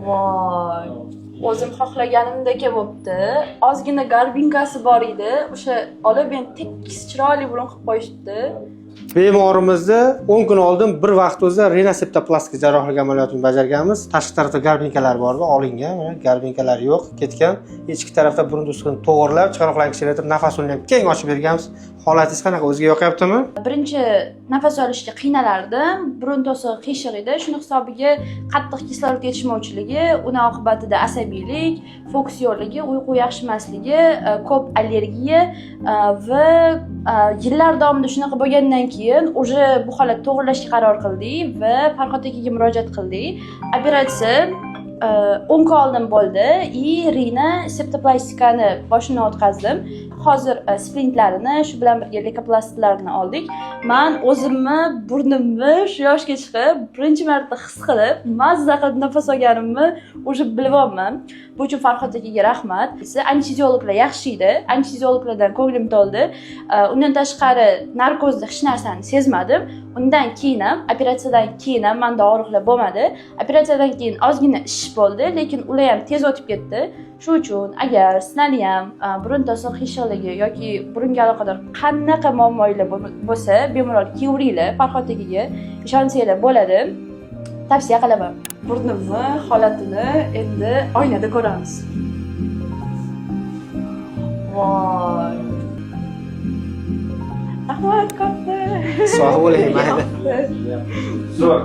Voy. O'zim xohlaganimdek bo'libdi. Ozgina garbinkasi bor edi. O'sha olib men tekis chiroyli burun qilib qo'yishibdi. Bemorimizni 10 kun oldin bir vaqt o'zida renaseptoplastik jarrohlik amaliyotini bajarganmiz. Tashqi tarafda garbinkalar bor edi, olingan, mana garbinkalar yo'q, ketgan. Ichki tarafda burun ustini to'g'irlab, chiqaroqlarni kichraytirib, nafas yo'lini ham keng ochib berganmiz. Holatingiz qanaqa? O'ziga yoqyaptimi? Birinchi nafas olishga qiynalardim. Burun to'sig'i qiyshiq edi. Shuni hisobiga qattiq kislorod yetishmovchiligi, uni oqibatida asabiylik, fokus yo'qligi, uyqu yaxshi emasligi, ko'p allergiya va yillar davomida shunaqa bo'lgandan keyin уже bu holat to'g'rilashga qaror qildik va Farhod akaga murojaat qildik. Operatsiya 10 kun oldin bo'ldi. Rina septoplastikani boshini o'tkazdim. Hozir splintlarini, shu bilan birga leykoplastlarni oldik. Men o'zimni burnimni shu yoshga chiqib birinchi marta his qilib, mazza qilib nafas olganimni o'sha bilyapman. Bu uchun Farhod akaga rahmat. Anesteziologlar yaxshi edi. Anesteziologlardan ko'nglim to'ldi. Undan tashqari narkozda hech narsani sezmadim. Undan keyin ham, operatsiyadan keyin ham menda og'riqlar bo'lmadi. Operatsiyadan keyin ozgina ish bo'ldi, lekin ular ham tez o'tib ketdi. Shu uchun agar sizlarni ham burun to'sig'i qiyshiqligi yoki burunga aloqador qanaqa muammolar bo'lsa, bemalol kelinglar, Farhod akaga ishonsanglar bo'ladi. Tavsiya qilaman. Burnimni holatini endi oynada ko'ramiz. Voy. Rahmat katta. Sog' bo'ling, mayli. Zo'r.